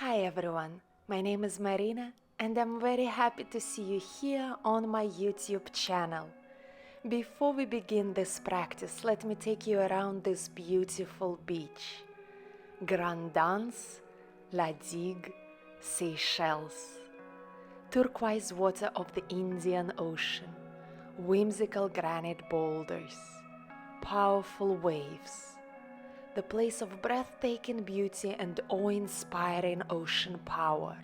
Hi everyone, my name is Marina and I'm very happy to see you here on my YouTube channel. Before we begin this practice, let me take you around this beautiful beach. Grand Dance, La Digue, Seychelles. Turquoise water of the Indian Ocean, whimsical granite boulders, powerful waves. The place of breathtaking beauty and awe-inspiring ocean power.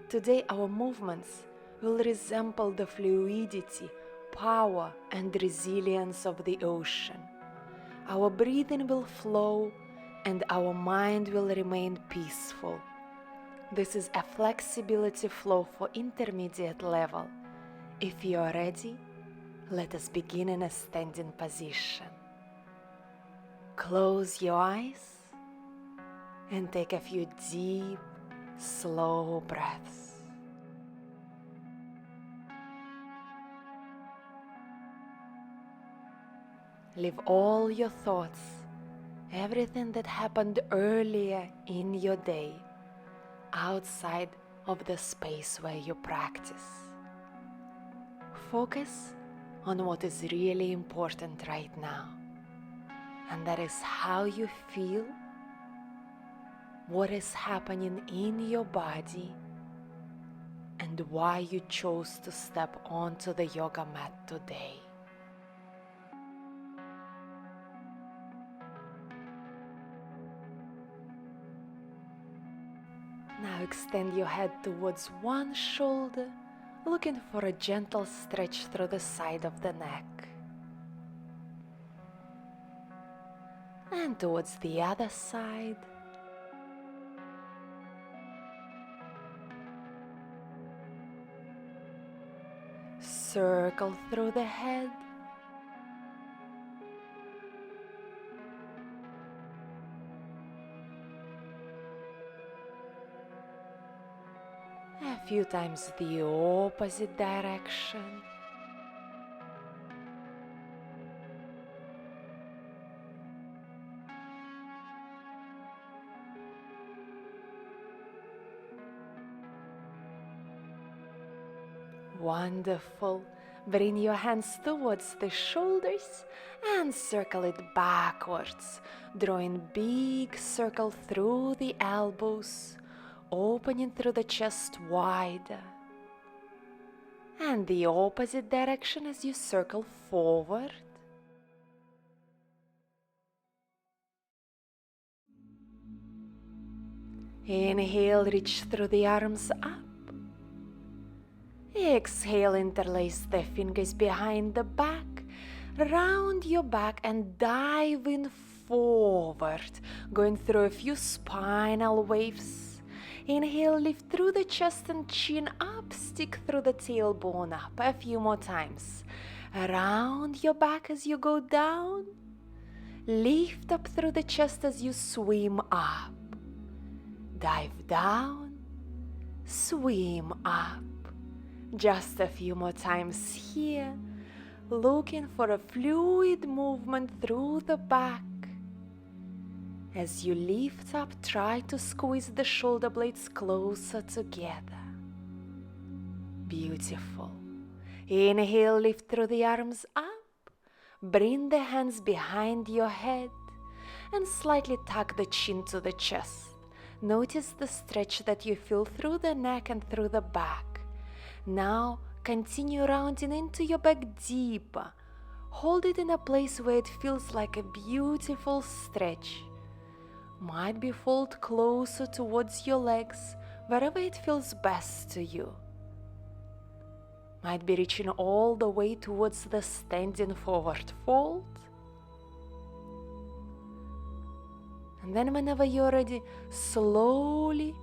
Today our movements will resemble the fluidity, power and resilience of the ocean. Our breathing will flow and our mind will remain peaceful. This is a flexibility flow for intermediate level. If you are ready, let us begin in a standing position. Close your eyes and take a few deep, slow breaths. Leave all your thoughts, everything that happened earlier in your day, outside of the space where you practice. Focus on what is really important right now. And that is how you feel, what is happening in your body, and why you chose to step onto the yoga mat today. Now extend your head towards one shoulder, looking for a gentle stretch through the side of the neck. And towards the other side. Circle through the head. A few times the opposite direction. Wonderful. Bring your hands towards the shoulders and circle it backwards, drawing big circle through the elbows, opening through the chest wider. And the opposite direction as you circle forward. Inhale, reach through the arms up. Exhale, interlace the fingers behind the back, round your back and dive in forward, going through a few spinal waves. Inhale, lift through the chest and chin up, stick through the tailbone up. A few more times. Around your back as you go down. Lift up through the chest as you swim up. Dive down, swim up. Just a few more times here, looking for a fluid movement through the back. As you lift up, try to squeeze the shoulder blades closer together. Beautiful. Inhale, lift through the arms up. Bring the hands behind your head and slightly tuck the chin to the chest. Notice the stretch that you feel through the neck and through the back. Now continue rounding into your back deeper. Hold it in a place where it feels like a beautiful stretch. Might be fold closer towards your legs, wherever it feels best to you. Might be reaching all the way towards the standing forward fold. And then whenever you're ready, slowly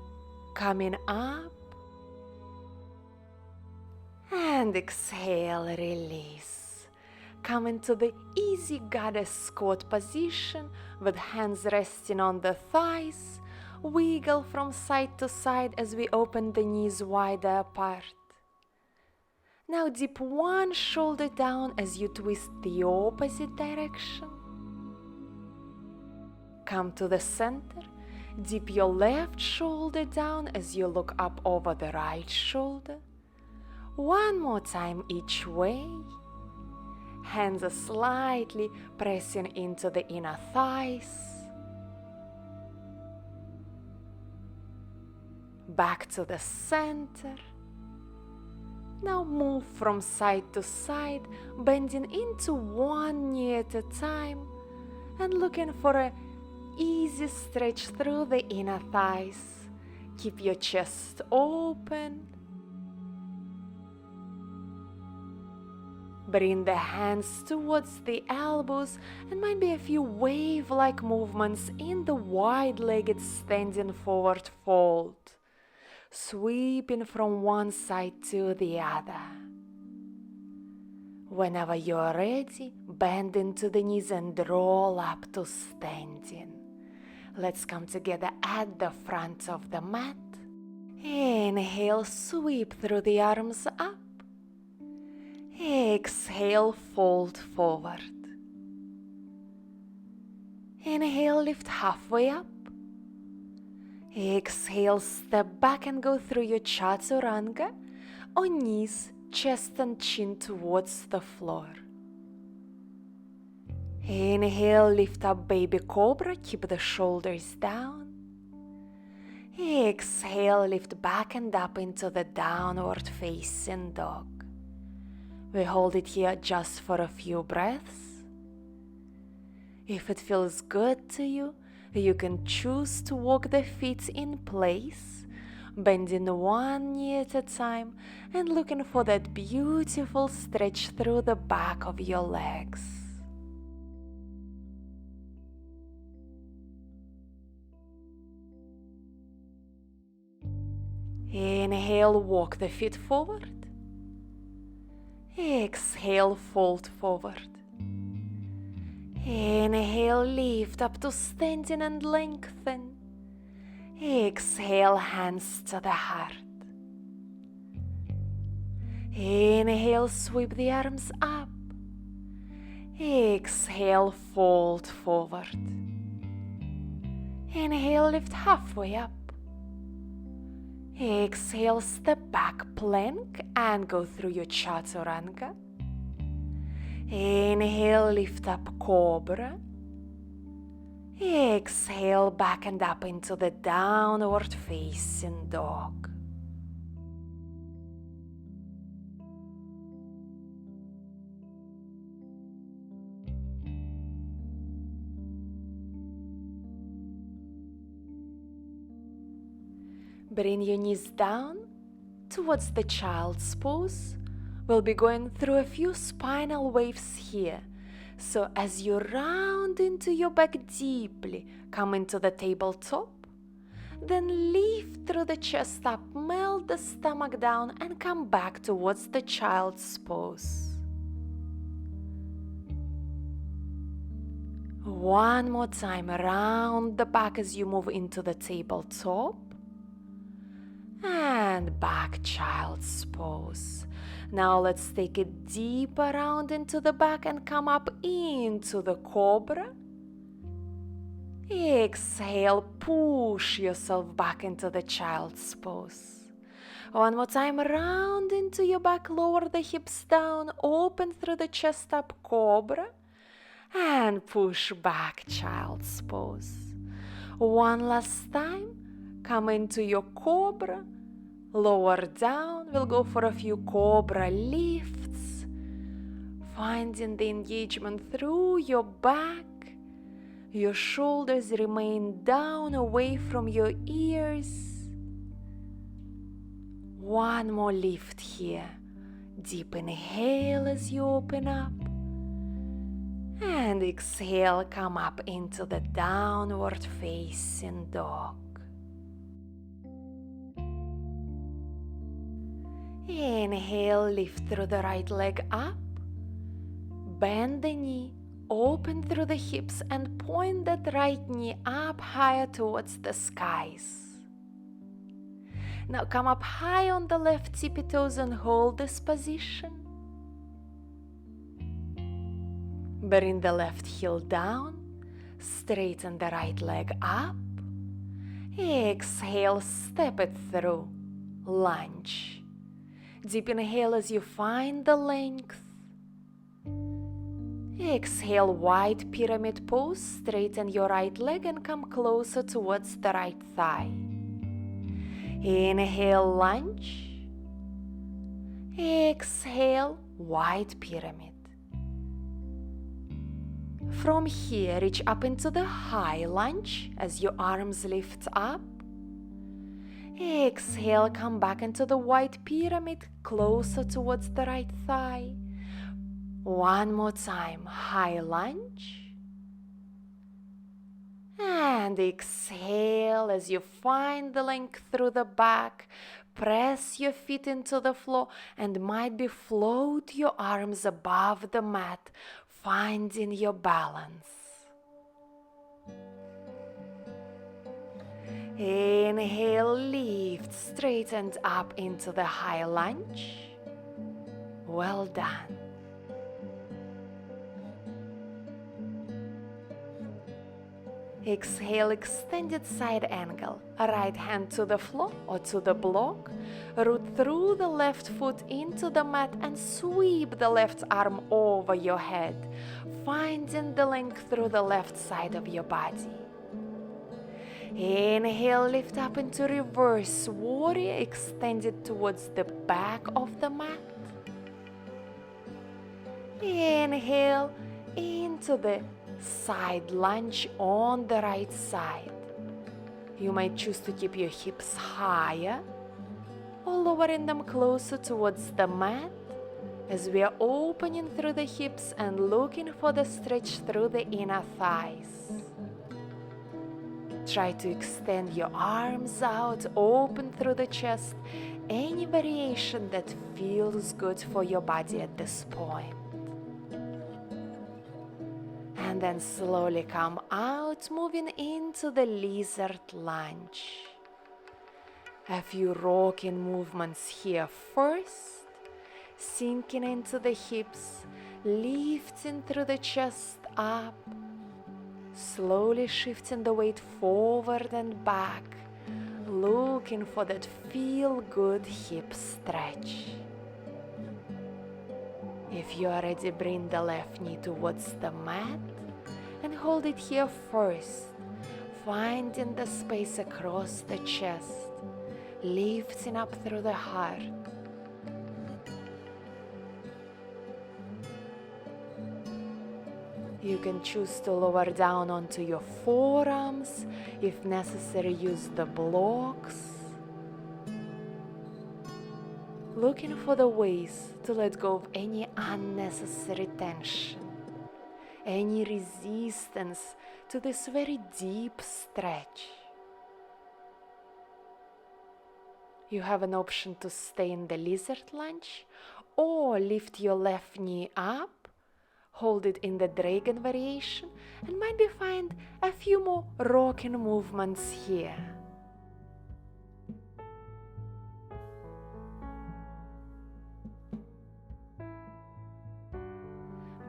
coming up. And exhale, release. Come into the easy goddess squat position with hands resting on the thighs. Wiggle from side to side as we open the knees wider apart. Now dip one shoulder down as you twist the opposite direction. Come to the center Dip your left shoulder down as you look up over the right shoulder. One more time each way. Hands are slightly pressing into the inner thighs. Back to the center. Now move from side to side, bending into one knee at a time and looking for an easy stretch through the inner thighs. Keep your chest open. Bring the hands towards the elbows and might be a few wave-like movements in the wide-legged standing forward fold, sweeping from one side to the other. Whenever you're ready, bend into the knees and roll up to standing. Let's come together at the front of the mat. Inhale, sweep through the arms up. Exhale, fold forward. Inhale, lift halfway up. Exhale, step back and go through your chaturanga on knees, chest and chin towards the floor. Inhale, lift up baby cobra, keep the shoulders down. Exhale, lift back and up into the downward facing dog. We hold it here just for a few breaths. If it feels good to you, you can choose to walk the feet in place, bending one knee at a time and looking for that beautiful stretch through the back of your legs. Inhale, walk the feet forward. Exhale, fold forward. Inhale, lift up to standing and lengthen. Exhale, hands to the heart. Inhale, sweep the arms up. Exhale, fold forward. Inhale, lift halfway up. Exhale, step back, plank, and go through your chaturanga. Inhale, lift up, cobra. Exhale, back and up into the downward facing dog. Bring your knees down towards the child's pose. We'll be going through a few spinal waves here. So as you round into your back deeply, come into the tabletop. Then lift through the chest up, melt the stomach down and come back towards the child's pose. One more time, round the back as you move into the tabletop. And back, child's pose. Now let's take a deep round into the back and come up into the cobra. Exhale, push yourself back into the child's pose. One more time, round into your back, lower the hips down, open through the chest up, cobra. And push back, child's pose. One last time. Come into your cobra, lower down. We'll go for a few cobra lifts, finding the engagement through your back. Your shoulders remain down, away from your ears. One more lift here. Deep inhale as you open up. And exhale, come up into the downward facing dog. Inhale, lift through the right leg up. Bend the knee, open through the hips and point that right knee up higher towards the skies. Now come up high on the left tippy toes and hold this position. Bring the left heel down, straighten the right leg up Exhale, step it through. Lunge. Deep inhale as you find the length. Exhale, wide pyramid pose. Straighten your right leg and come closer towards the right thigh. Inhale, lunge. Exhale, wide pyramid. From here, reach up into the high lunge as your arms lift up. Exhale, come back into the wide pyramid, closer towards the right thigh. One more time, high lunge. And exhale as you find the length through the back. Press your feet into the floor and might be float your arms above the mat, finding your balance. Inhale, lift, straighten up into the high lunge. Well done. Exhale, extended side angle. Right hand to the floor or to the block. Root through the left foot into the mat and sweep the left arm over your head, finding the length through the left side of your body. Inhale, lift up into reverse warrior, extended towards the back of the mat. Inhale into the side lunge on the right side. You might choose to keep your hips higher or lowering them closer towards the mat as we are opening through the hips and looking for the stretch through the inner thighs. Try to extend your arms out, open through the chest, any variation that feels good for your body at this point. And then slowly come out, moving into the lizard lunge. A few rocking movements here first, sinking into the hips, lifting through the chest up, slowly shifting the weight forward and back, looking for that feel-good hip stretch. If you are ready, bring the left knee towards the mat and hold it here first, finding the space across the chest, lifting up through the heart. You can choose to lower down onto your forearms, if necessary use the blocks. Looking for the ways to let go of any unnecessary tension, any resistance to this very deep stretch. You have an option to stay in the lizard lunge or lift your left knee up, hold it in the dragon variation, and maybe find a few more rocking movements here.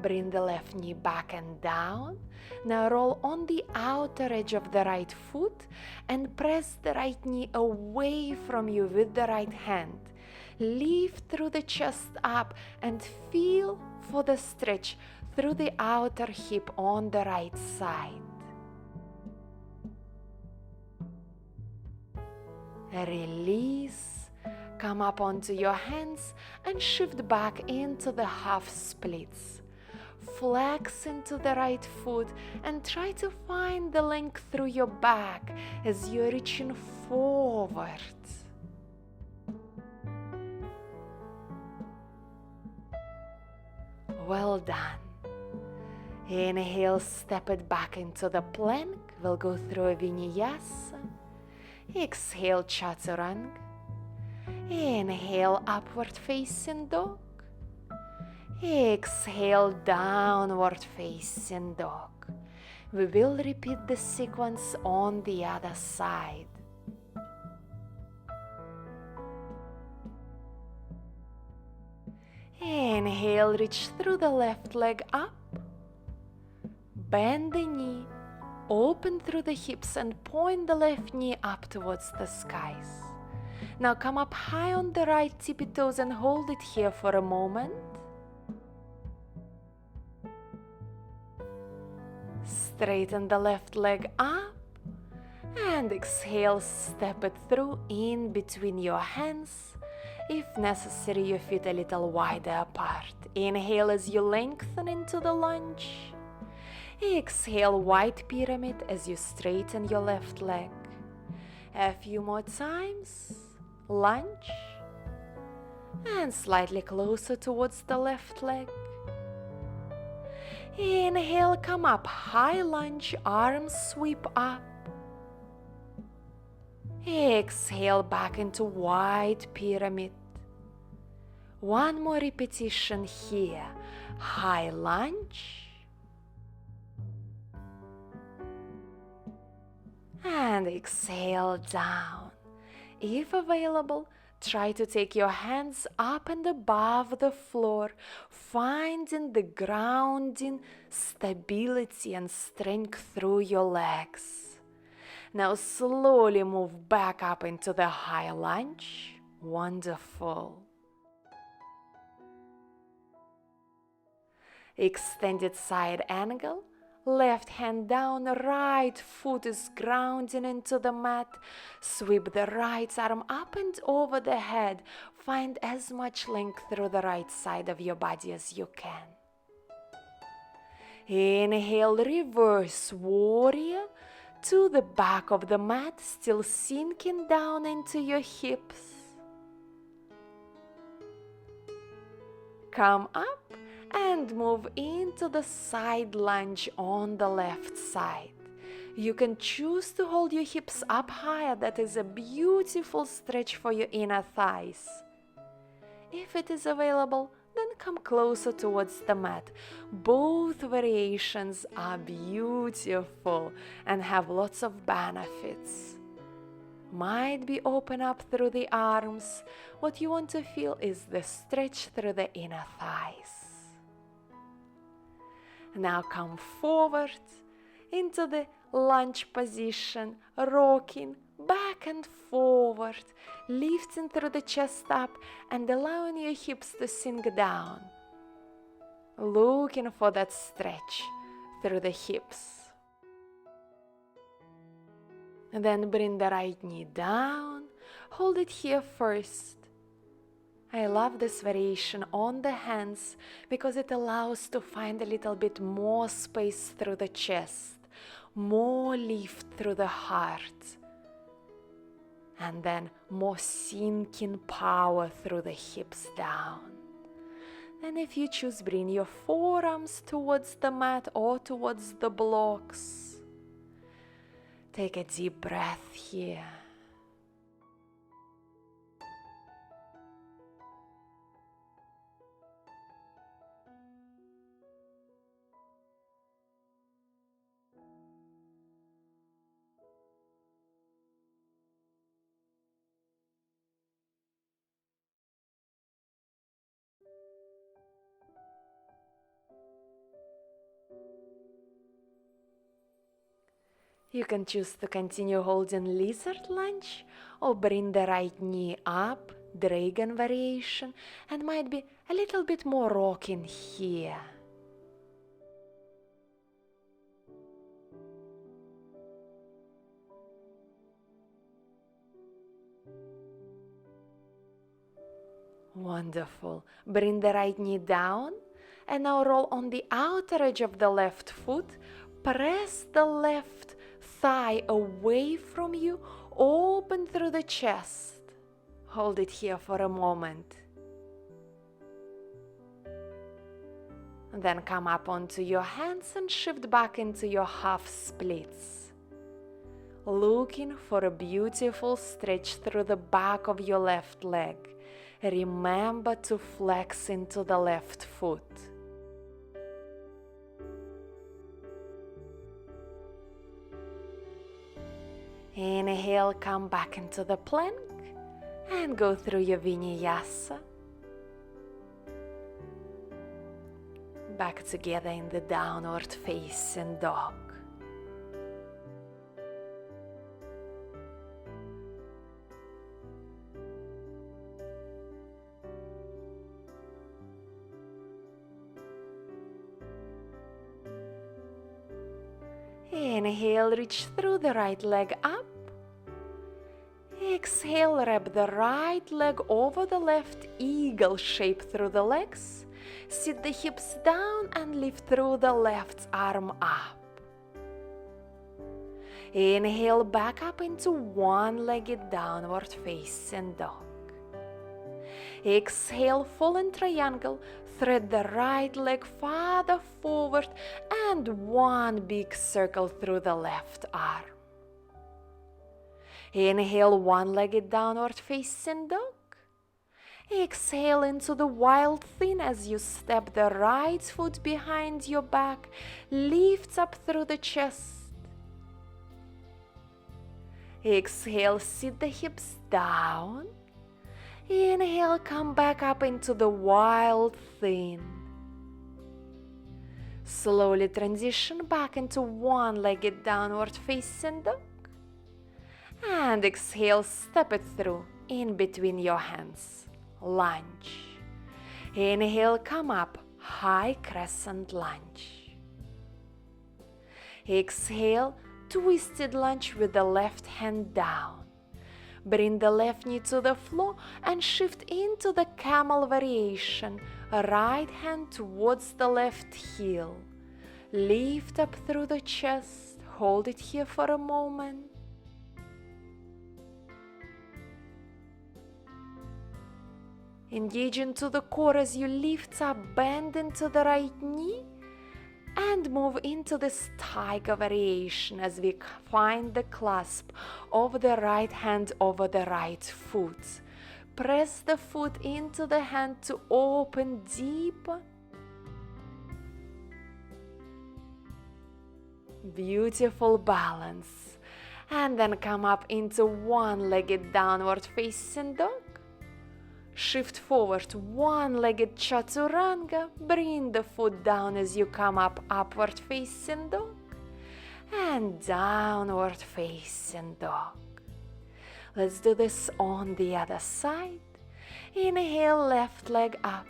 Bring the left knee back and down. Now roll on the outer edge of the right foot and press the right knee away from you with the right hand. Lift through the chest up and feel for the stretch through the outer hip on the right side. Release. Come up onto your hands and shift back into the half splits. Flex into the right foot and try to find the length through your back as you're reaching forward. Well done. Inhale, step it back into the plank. We'll go through a Vinyasa. Exhale, Chaturanga. Inhale, upward facing dog. Exhale, downward facing dog. We will repeat the sequence on the other side. Inhale, reach through the left leg up. Bend the knee, Open through the hips and point the left knee up towards the skies. Now come up high on the right tippy toes and hold it here for a moment. Straighten the left leg up and exhale, step it through in between your hands. If necessary, your feet a little wider apart. Inhale as you lengthen into the lunge. Exhale, wide pyramid as you straighten your left leg. A few more times. Lunge. And slightly closer towards the left leg. Inhale, come up, high lunge, arms sweep up. Exhale, back into wide pyramid. One more repetition here. High lunge. And exhale down. If available, try to take your hands up and above the floor, finding the grounding, stability and strength through your legs. Now slowly move back up into the high lunge. Wonderful. Extended side angle. Left hand down, right foot is grounding into the mat. Sweep the right arm up and over the head. Find as much length through the right side of your body as you can. Inhale, reverse warrior to the back of the mat, still sinking down into your hips. Come up and move into the side lunge on the left side. You can choose to hold your hips up higher. That is a beautiful stretch for your inner thighs. If it is available, then come closer towards the mat. Both variations are beautiful and have lots of benefits. Might be open up through the arms. What you want to feel is the stretch through the inner thighs. Now come forward into the lunge position, rocking back and forward, lifting through the chest up and allowing your hips to sink down. Looking for that stretch through the hips. And then bring the right knee down, hold it here first. I love this variation on the hands because it allows to find a little bit more space through the chest, more lift through the heart, and then more sinking power through the hips down. And if you choose, bring your forearms towards the mat or towards the blocks. Take a deep breath here. You can choose to continue holding lizard lunge or bring the right knee up, dragon variation, and might be a little bit more rocking here. Wonderful. Bring the right knee down and now roll on the outer edge of the left foot. Press the left thigh away from you, open through the chest. Hold it here for a moment. And then come up onto your hands and shift back into your half splits. Looking for a beautiful stretch through the back of your left leg. Remember to flex into the left foot. Inhale, come back into the plank and go through your Vinyasa. Back together in the downward facing dog. Inhale, reach through the right leg up. Exhale, wrap the right leg over the left, eagle shape through the legs. Sit the hips down and lift through the left arm up. Inhale, back up into one-legged downward facing dog. Exhale, fallen triangle, thread the right leg farther forward and one big circle through the left arm. Inhale, one-legged downward facing dog. Exhale into the wild thing as you step the right foot behind your back, lift up through the chest. Exhale, sit the hips down. Inhale, come back up into the wild thing. Slowly transition back into one-legged downward facing dog. And exhale, step it through in between your hands. Lunge. Inhale, come up, high crescent lunge. Exhale, twisted lunge with the left hand down. Bring the left knee to the floor and shift into the camel variation. Right hand towards the left heel. Lift up through the chest. Hold it here for a moment. Engage into the core as you lift up, bend into the right knee and move into this tiger variation as we find the clasp of the right hand over the right foot. Press the foot into the hand to open deeper. Beautiful balance. And then come up into one-legged downward facing dog. Shift forward, one-legged chaturanga. Bring the foot down as you come up, upward facing dog. And downward facing dog. Let's do this on the other side. Inhale, left leg up.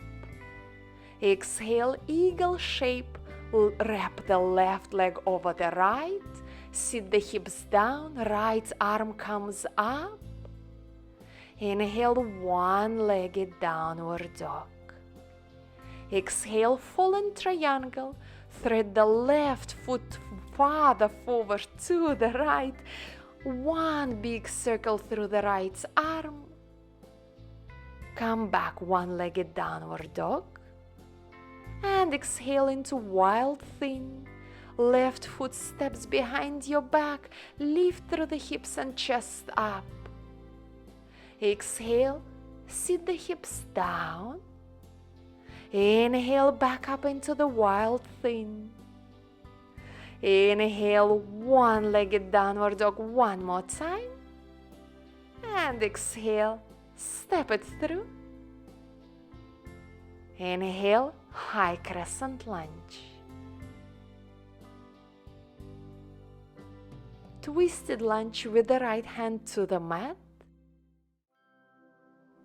Exhale, eagle shape. Wrap the left leg over the right. Sit the hips down, right arm comes up. Inhale, one-legged downward dog. Exhale, fallen triangle. Thread the left foot farther forward to the right. One big circle through the right arm. Come back, one-legged downward dog. And exhale into wild thing. Left foot steps behind your back. Lift through the hips and chest up. Exhale, sit the hips down. Inhale, back up into the wild thing. Inhale, one-legged downward dog one more time. And exhale, step it through. Inhale, high crescent lunge. Twisted lunge with the right hand to the mat.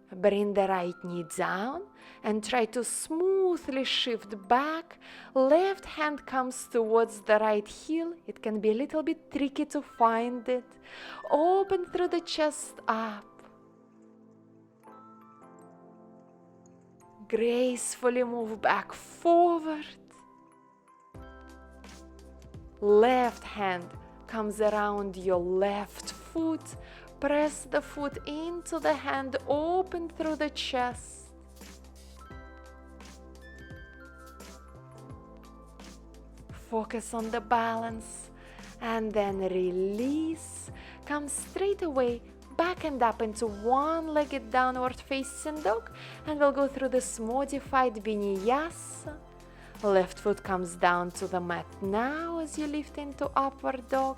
Bring the right knee down and try to smoothly shift back. Left hand comes towards the right heel. It can be a little bit tricky to find it. Open through the chest up. Gracefully move back forward. Left hand comes around your left foot. Press the foot into the hand, open through the chest. Focus on the balance and then release. Come straight away, back and up into one-legged downward facing dog, and we'll go through this modified Vinyasa. Left foot comes down to the mat now as you lift into upward dog.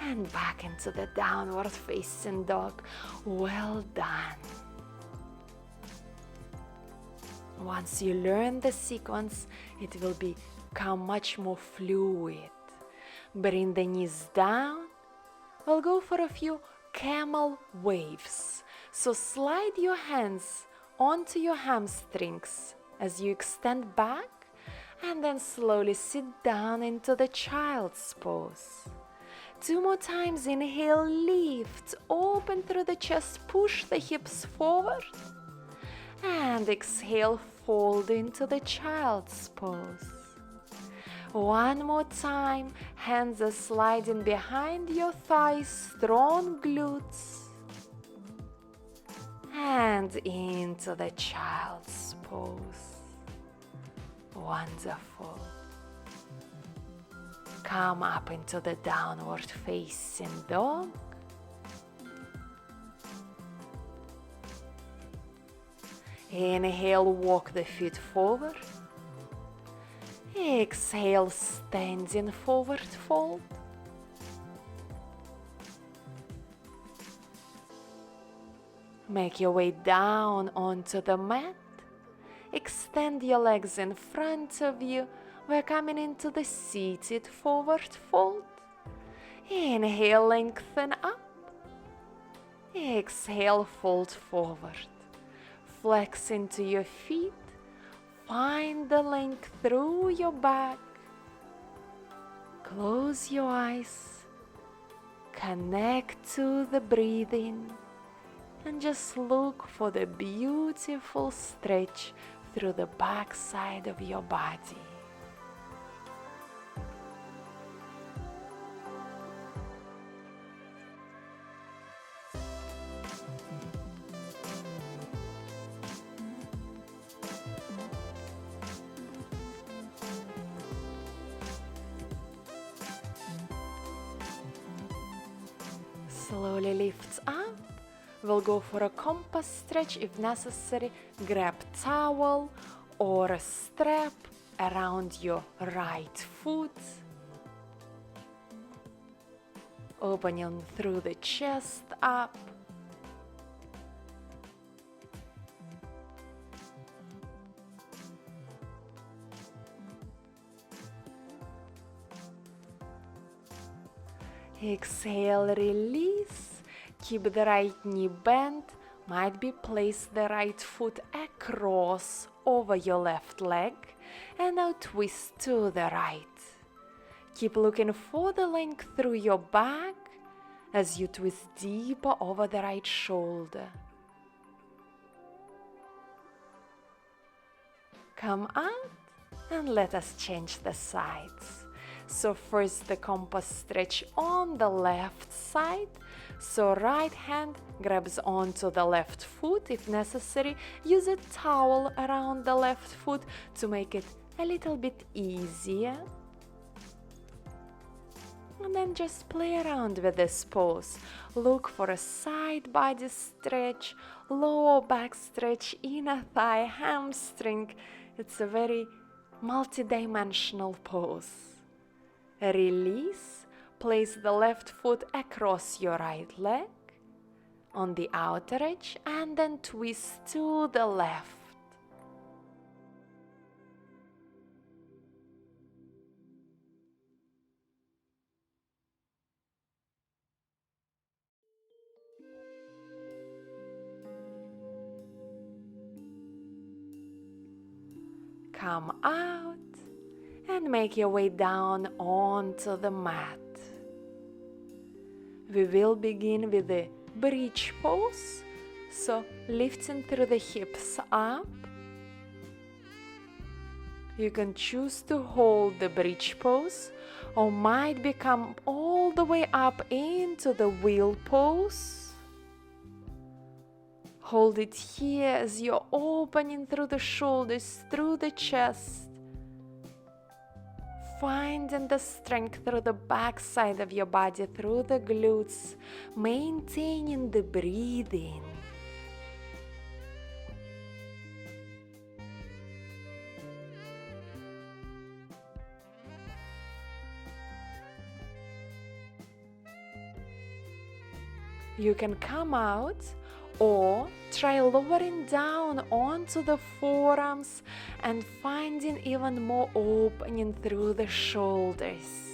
And back into the downward facing dog. Well done. Once you learn the sequence, it will become much more fluid. Bring the knees down. We'll go for a few camel waves. So slide your hands onto your hamstrings as you extend back And then slowly sit down into the child's pose. 2 more times. Inhale, lift, open through the chest, push the hips forward. And exhale, fold into the child's pose. 1 more time. Hands are sliding behind your thighs, strong glutes. And into the child's pose. Wonderful. Come up into the downward facing dog. Inhale, walk the feet forward. Exhale, standing forward fold. Make your way down onto the mat. Extend your legs in front of you. We're coming into the seated forward fold. Inhale, lengthen up. Exhale, fold forward. Flex into your feet. Find the length through your back. Close your eyes. Connect to the breathing. And just look for the beautiful stretch through the back side of your body. Slowly lift up. We'll go for a compass stretch if necessary. Grab towel or a strap around your right foot. Opening through the chest up. Exhale, release. Keep the right knee bent. Might be place the right foot across over your left leg. And now twist to the right. Keep looking for the length through your back as you twist deeper over the right shoulder. Come out and let us change the sides. So first the compass stretch on the left side. So right hand grabs onto the left foot. If necessary, use a towel around the left foot to make it a little bit easier. And then just play around with this pose. Look for a side body stretch, lower back stretch, inner thigh, hamstring. It's a very multi-dimensional pose. Release. Place the left foot across your right leg on the outer edge and then twist to the left. Come out and make your way down onto the mat. We will begin with the bridge pose, so lifting through the hips up. You can choose to hold the bridge pose or might become all the way up into the wheel pose. Hold it here as you're opening through the shoulders, through the chest. Finding the strength through the back side of your body, through the glutes, maintaining the breathing. You can come out or try lowering down onto the forearms and finding even more opening through the shoulders.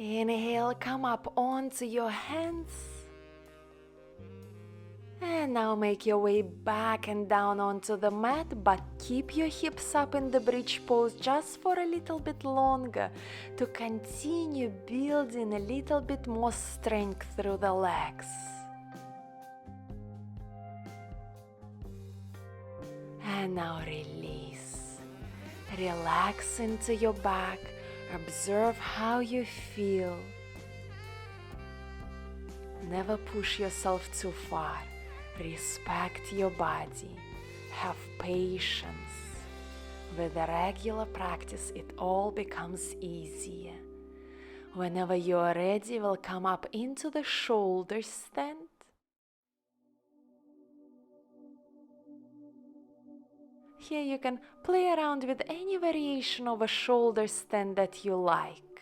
Inhale, come up onto your hands. And now make your way back and down onto the mat, but keep your hips up in the bridge pose just for a little bit longer to continue building a little bit more strength through the legs. And now release. Relax into your back. Observe how you feel. Never push yourself too far. Respect your body. Have patience. With a regular practice, it all becomes easier. Whenever you are ready, we'll come up into the shoulder stand. Here you can play around with any variation of a shoulder stand that you like.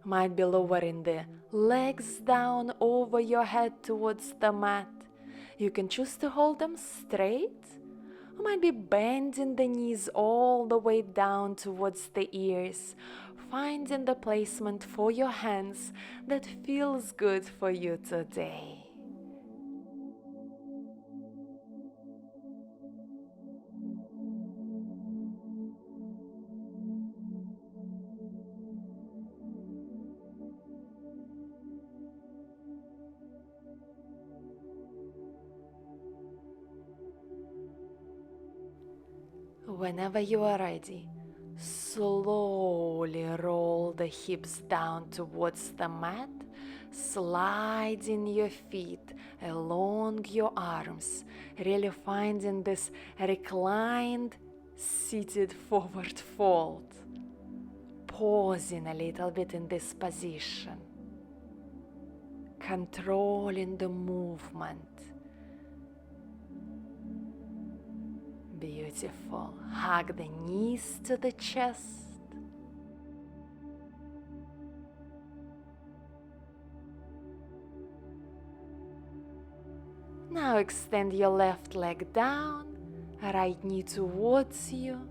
Might be lowering the legs down over your head towards the mat. You can choose to hold them straight, or might be bending the knees all the way down towards the ears, finding the placement for your hands that feels good for you today. Whenever you are ready, slowly roll the hips down towards the mat, sliding your feet along your arms, really finding this reclined, seated forward fold. Pausing a little bit in this position, controlling the movement. Beautiful. Hug the knees to the chest. Now extend your left leg down, right knee towards you.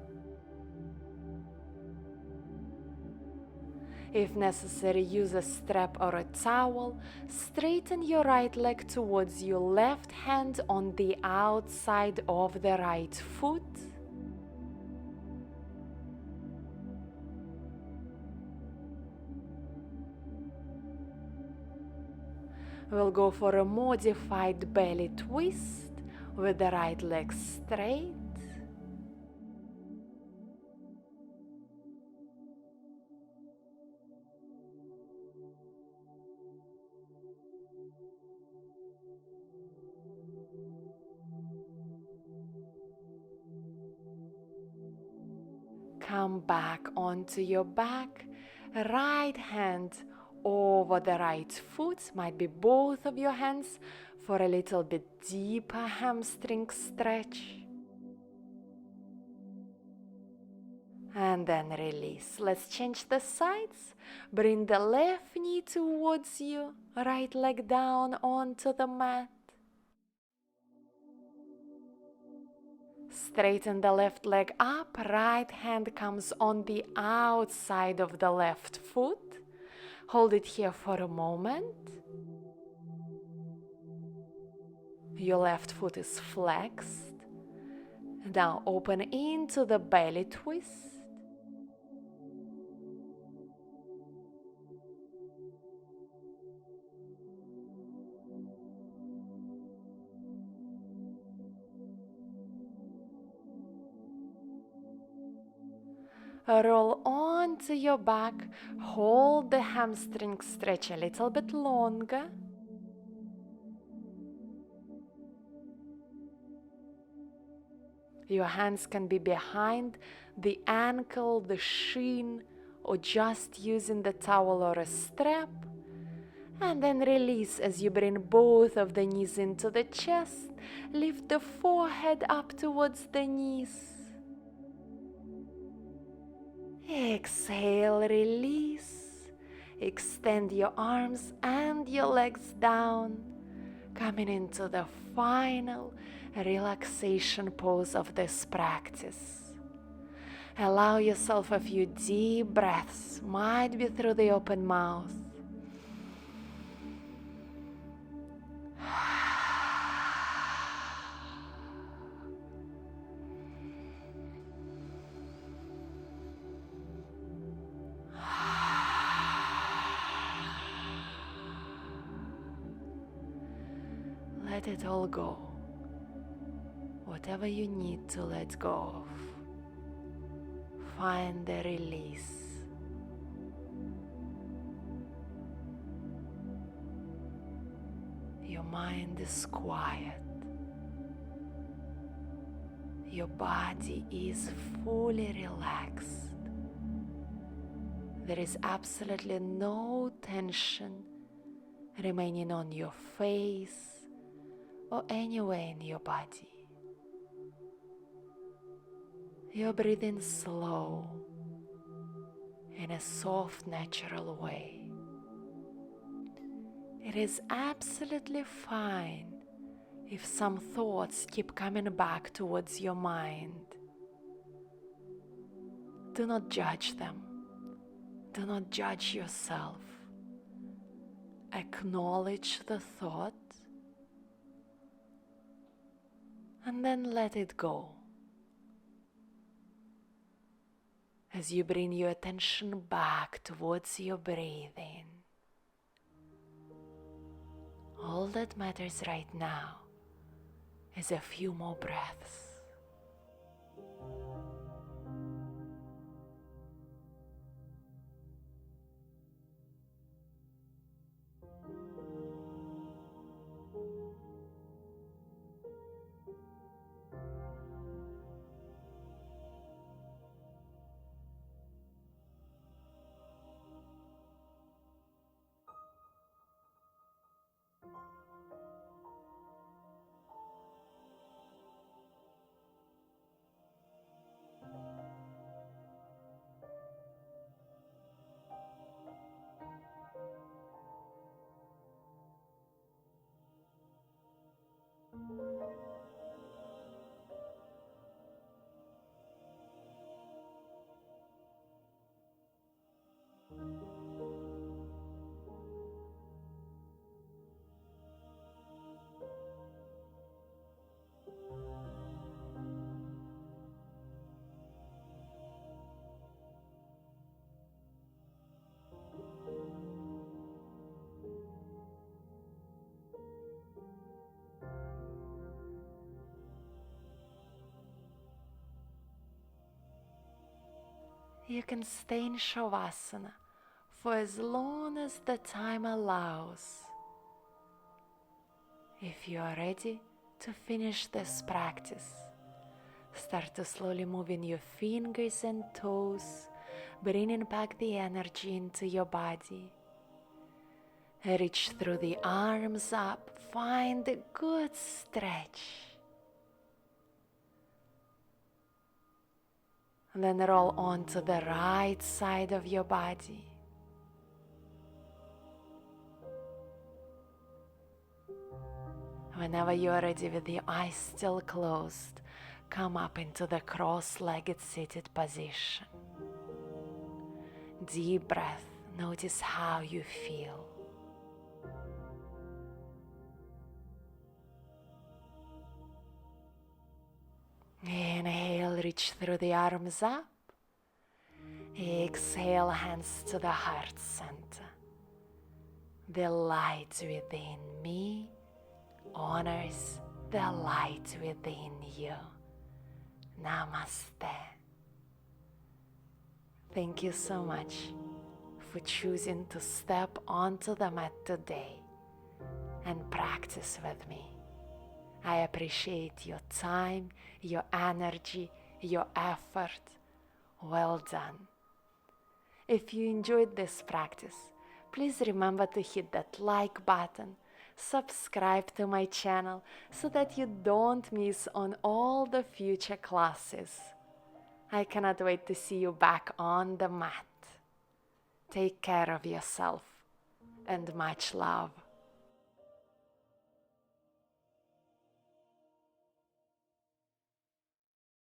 If necessary, use a strap or a towel. Straighten your right leg towards your left hand on the outside of the right foot. We'll go for a modified belly twist with the right leg straight. Come back onto your back, right hand over the right foot, might be both of your hands, for a little bit deeper hamstring stretch. And then release. Let's change the sides. Bring the left knee towards you, right leg down onto the mat. Straighten the left leg up, right hand comes on the outside of the left foot. Hold it here for a moment. Your left foot is flexed. Now open into the belly twist. Roll onto your back, hold the hamstring stretch a little bit longer. Your hands can be behind the ankle, the shin, or just using the towel or a strap. And then release as you bring both of the knees into the chest. Lift the forehead up towards the knees. Exhale, release. Extend your arms and your legs down, coming into the final relaxation pose of this practice. Allow yourself a few deep breaths, might be through the open mouth. Let it all go. Whatever you need to let go of, find the release. Your mind is quiet. Your body is fully relaxed. There is absolutely no tension remaining on your face or anywhere in your body. You're breathing slow, in a soft, natural way. It is absolutely fine if some thoughts keep coming back towards your mind. Do not judge them. Do not judge yourself. Acknowledge the thought and then let it go. As you bring your attention back towards your breathing, all that matters right now is a few more breaths. You can stay in Shavasana for as long as the time allows. If you are ready to finish this practice, start to slowly moving your fingers and toes, bringing back the energy into your body. Reach through the arms up, find a good stretch. Then roll onto the right side of your body. Whenever you are ready with your eyes still closed, come up into the cross-legged seated position. Deep breath, notice how you feel. Inhale, reach through the arms up. Exhale, hands to the heart center. The light within me honors the light within you. Namaste. Thank you so much for choosing to step onto the mat today and practice with me. I appreciate your time, your energy, your effort. Well done. If you enjoyed this practice, please remember to hit that like button, subscribe to my channel so that you don't miss on all the future classes. I cannot wait to see you back on the mat. Take care of yourself and much love.